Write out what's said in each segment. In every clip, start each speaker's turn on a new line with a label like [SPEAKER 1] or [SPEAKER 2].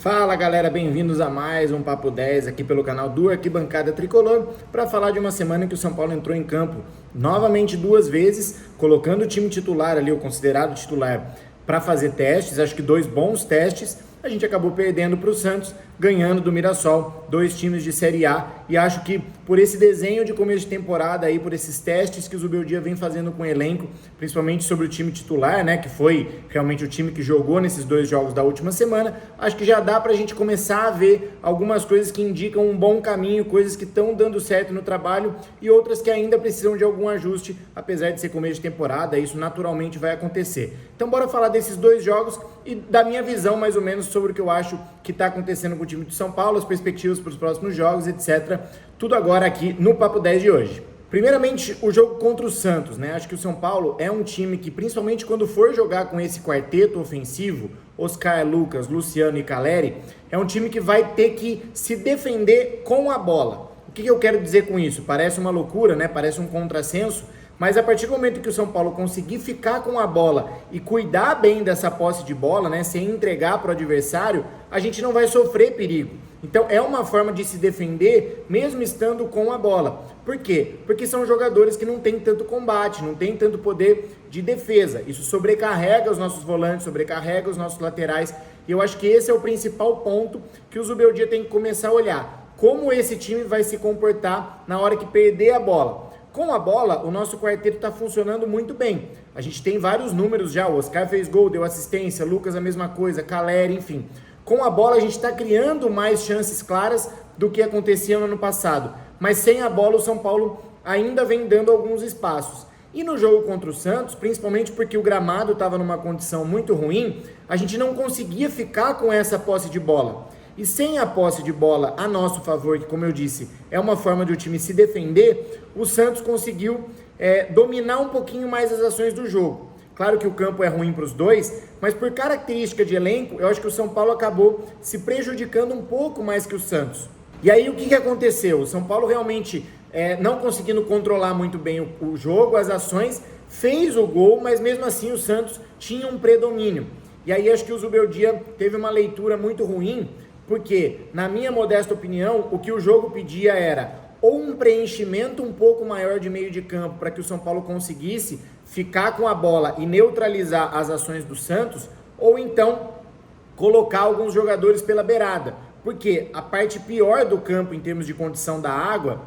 [SPEAKER 1] Fala galera, bem-vindos a mais um Papo 10 aqui pelo canal do Arquibancada Tricolor para falar de uma semana que o São Paulo entrou em campo novamente 2 vezes, colocando o time titular ali, o considerado titular, para fazer testes, acho que 2 bons testes. A gente acabou perdendo para o Santos, ganhando do Mirassol, 2 times de Série A, e acho que por esse desenho de começo de temporada aí, por esses testes que o Zubeldia vem fazendo com o elenco, principalmente sobre o time titular, né, que foi realmente o time que jogou nesses 2 jogos da última semana, acho que já dá pra gente começar a ver algumas coisas que indicam um bom caminho, coisas que estão dando certo no trabalho e outras que ainda precisam de algum ajuste, apesar de ser começo de temporada, isso naturalmente vai acontecer. Então bora falar desses 2 jogos e da minha visão mais ou menos sobre o que eu acho que está acontecendo com o time de São Paulo, as perspectivas para os próximos jogos, etc. Tudo agora aqui no Papo 10 de hoje. Primeiramente, o jogo contra o Santos, né? Acho que o São Paulo é um time que, principalmente quando for jogar com esse quarteto ofensivo, Oscar, Lucas, Luciano e Calleri, é um time que vai ter que se defender com a bola. O que eu quero dizer com isso? Parece uma loucura, né? Parece um contrassenso, mas a partir do momento que o São Paulo conseguir ficar com a bola e cuidar bem dessa posse de bola, né, sem entregar para o adversário, a gente não vai sofrer perigo. Então é uma forma de se defender mesmo estando com a bola. Por quê? Porque são jogadores que não têm tanto combate, não têm tanto poder de defesa. Isso sobrecarrega os nossos volantes, sobrecarrega os nossos laterais. E eu acho que esse é o principal ponto que o Zubeldia tem que começar a olhar. Como esse time vai se comportar na hora que perder a bola. Com a bola, o nosso quarteto está funcionando muito bem. A gente tem vários números já. O Oscar fez gol, deu assistência, Lucas a mesma coisa, Calleri, enfim. Com a bola, a gente está criando mais chances claras do que acontecia no ano passado. Mas sem a bola, o São Paulo ainda vem dando alguns espaços. E no jogo contra o Santos, principalmente porque o gramado estava numa condição muito ruim, a gente não conseguia ficar com essa posse de bola. E sem a posse de bola a nosso favor, que como eu disse, é uma forma de o time se defender, o Santos conseguiu dominar um pouquinho mais as ações do jogo. Claro que o campo é ruim para os dois, mas por característica de elenco, eu acho que o São Paulo acabou se prejudicando um pouco mais que o Santos. E aí o que aconteceu? O São Paulo realmente não conseguindo controlar muito bem o jogo, as ações, fez o gol, mas mesmo assim o Santos tinha um predomínio. E aí acho que o Zubeldia teve uma leitura muito ruim, porque, na minha modesta opinião, o que o jogo pedia era ou um preenchimento um pouco maior de meio de campo para que o São Paulo conseguisse ficar com a bola e neutralizar as ações do Santos, ou então colocar alguns jogadores pela beirada. Porque a parte pior do campo em termos de condição da água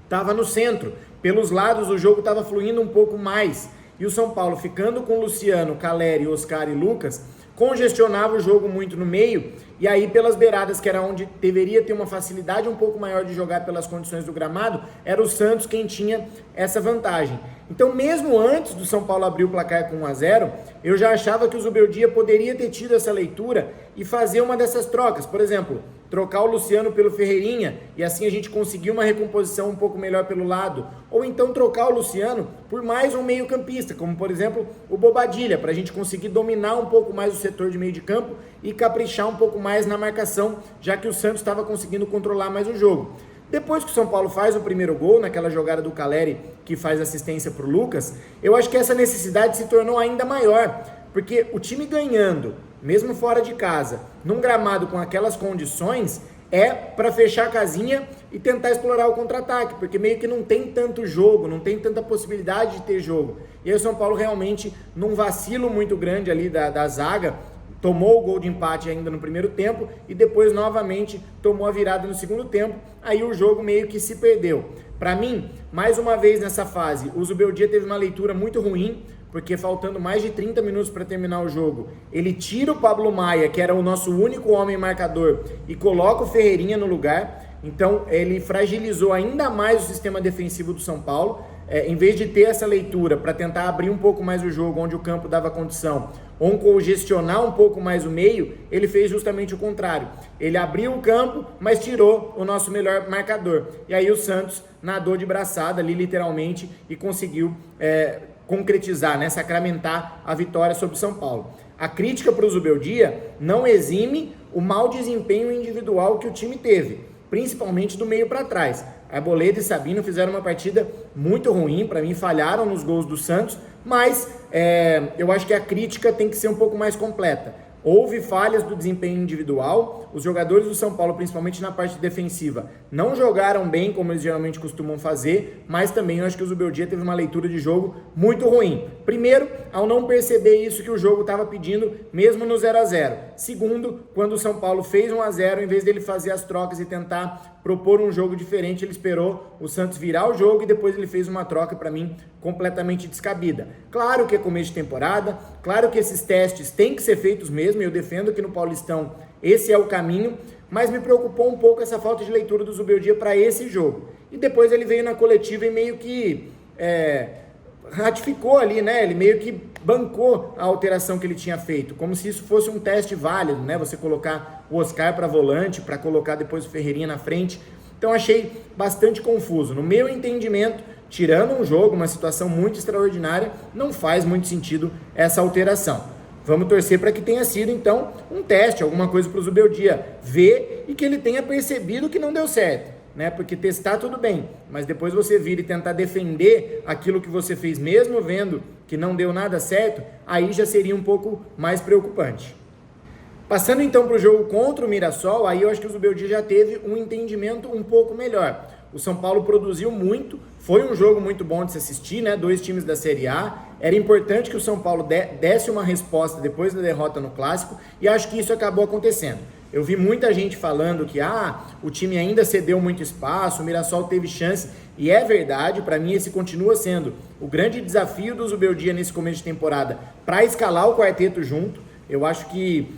[SPEAKER 1] estava no centro. Pelos lados o jogo estava fluindo um pouco mais. E o São Paulo ficando com Luciano, Calleri, Oscar e Lucas, congestionava o jogo muito no meio, e aí pelas beiradas, que era onde deveria ter uma facilidade um pouco maior de jogar pelas condições do gramado, era o Santos quem tinha essa vantagem. Então mesmo antes do São Paulo abrir o placar com 1-0, eu já achava que o Zubeldia poderia ter tido essa leitura e fazer uma dessas trocas, por exemplo, trocar o Luciano pelo Ferreirinha, e assim a gente conseguir uma recomposição um pouco melhor pelo lado, ou então trocar o Luciano por mais um meio campista, como por exemplo o Bobadilha, para a gente conseguir dominar um pouco mais o setor de meio de campo e caprichar um pouco mais na marcação, já que o Santos estava conseguindo controlar mais o jogo. Depois que o São Paulo faz o primeiro gol, naquela jogada do Calleri, que faz assistência para o Lucas, eu acho que essa necessidade se tornou ainda maior, porque o time ganhando, mesmo fora de casa, num gramado com aquelas condições, é para fechar a casinha e tentar explorar o contra-ataque, porque meio que não tem tanto jogo, não tem tanta possibilidade de ter jogo. E aí o São Paulo realmente, num vacilo muito grande ali da zaga, tomou o gol de empate ainda no primeiro tempo e depois novamente tomou a virada no segundo tempo, aí o jogo meio que se perdeu. Para mim, mais uma vez nessa fase, o Zubeldia teve uma leitura muito ruim, porque faltando mais de 30 minutos para terminar o jogo, ele tira o Pablo Maia, que era o nosso único homem marcador, e coloca o Ferreirinha no lugar. Então ele fragilizou ainda mais o sistema defensivo do São Paulo. Em vez de ter essa leitura para tentar abrir um pouco mais o jogo, onde o campo dava condição, ou congestionar um pouco mais o meio, ele fez justamente o contrário. Ele abriu o campo, mas tirou o nosso melhor marcador. E aí o Santos nadou de braçada ali, literalmente, e conseguiu concretizar, né, sacramentar a vitória sobre o São Paulo. A crítica para o Zubeldia não exime o mau desempenho individual que o time teve, principalmente do meio para trás. Arboleda e Sabino fizeram uma partida muito ruim, para mim falharam nos gols do Santos, mas eu acho que a crítica tem que ser um pouco mais completa. Houve falhas do desempenho individual, os jogadores do São Paulo, principalmente na parte defensiva, não jogaram bem como eles geralmente costumam fazer, mas também eu acho que o Zubeldia teve uma leitura de jogo muito ruim. Primeiro, ao não perceber isso que o jogo estava pedindo, mesmo no 0-0. Segundo, quando o São Paulo fez 1-0, em vez dele fazer as trocas e tentar propor um jogo diferente, ele esperou o Santos virar o jogo e depois ele fez uma troca, para mim, completamente descabida. Claro que é começo de temporada, claro que esses testes têm que ser feitos mesmo, e eu defendo que no Paulistão esse é o caminho, mas me preocupou um pouco essa falta de leitura do Zubeldia para esse jogo. E depois ele veio na coletiva e meio que ratificou ali, né? Ele meio que bancou a alteração que ele tinha feito, como se isso fosse um teste válido, né? Você colocar o Oscar para volante, para colocar depois o Ferreirinha na frente. Então achei bastante confuso. No meu entendimento, tirando um jogo, uma situação muito extraordinária, não faz muito sentido essa alteração. Vamos torcer para que tenha sido, então, um teste, alguma coisa para o Zubeldia ver e que ele tenha percebido que não deu certo, né? Porque testar tudo bem, mas depois você vir e tentar defender aquilo que você fez, mesmo vendo que não deu nada certo, aí já seria um pouco mais preocupante. Passando então para o jogo contra o Mirassol, aí eu acho que o Zubeldia já teve um entendimento um pouco melhor. O São Paulo produziu muito, foi um jogo muito bom de se assistir, né? 2 times da Série A. Era importante que o São Paulo desse uma resposta depois da derrota no Clássico, e acho que isso acabou acontecendo. Eu vi muita gente falando que o time ainda cedeu muito espaço, o Mirassol teve chance, e é verdade. Para mim esse continua sendo o grande desafio do Zubeldia nesse começo de temporada, para escalar o quarteto junto. Eu acho que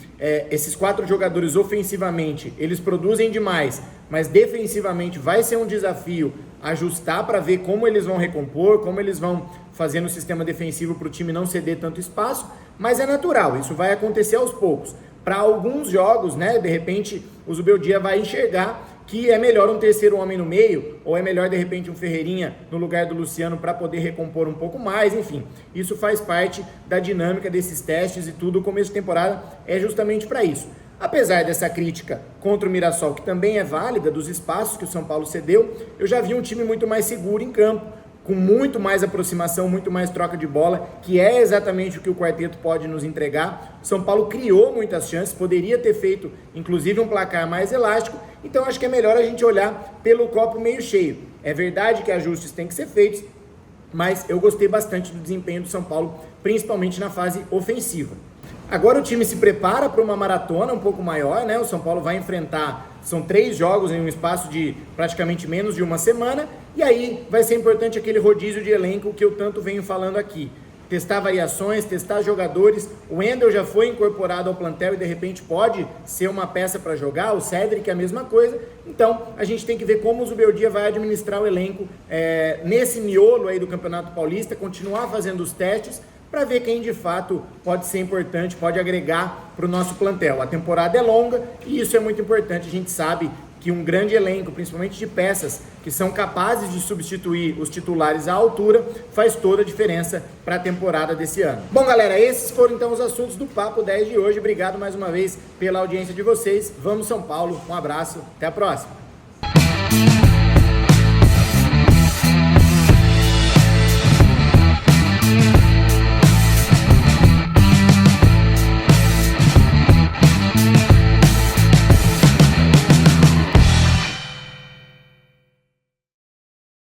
[SPEAKER 1] esses 4 jogadores ofensivamente, eles produzem demais, mas defensivamente vai ser um desafio ajustar para ver como eles vão recompor, como eles vão fazer no sistema defensivo para o time não ceder tanto espaço, mas é natural, isso vai acontecer aos poucos. Para alguns jogos, né, de repente o Zubeldia vai enxergar que é melhor um terceiro homem no meio, ou é melhor de repente um Ferreirinha no lugar do Luciano para poder recompor um pouco mais, enfim. Isso faz parte da dinâmica desses testes e tudo, o começo de temporada é justamente para isso. Apesar dessa crítica contra o Mirassol, que também é válida, dos espaços que o São Paulo cedeu, eu já vi um time muito mais seguro em campo, com muito mais aproximação, muito mais troca de bola, que é exatamente o que o quarteto pode nos entregar. O São Paulo criou muitas chances, poderia ter feito inclusive um placar mais elástico, então acho que é melhor a gente olhar pelo copo meio cheio. É verdade que ajustes têm que ser feitos, mas eu gostei bastante do desempenho do São Paulo, principalmente na fase ofensiva. Agora o time se prepara para uma maratona um pouco maior, né? O São Paulo vai enfrentar, são 3 jogos em um espaço de praticamente menos de uma semana, e aí vai ser importante aquele rodízio de elenco que eu tanto venho falando aqui. Testar variações, testar jogadores. O Wendel já foi incorporado ao plantel e de repente pode ser uma peça para jogar, o Cédric é a mesma coisa. Então a gente tem que ver como o Zubeldia vai administrar o elenco nesse miolo aí do Campeonato Paulista, continuar fazendo os testes, para ver quem de fato pode ser importante, pode agregar para o nosso plantel. A temporada é longa e isso é muito importante. A gente sabe que um grande elenco, principalmente de peças que são capazes de substituir os titulares à altura, faz toda a diferença para a temporada desse ano. Bom, galera, esses foram então os assuntos do Papo 10 de hoje. Obrigado mais uma vez pela audiência de vocês. Vamos São Paulo, um abraço, até a próxima.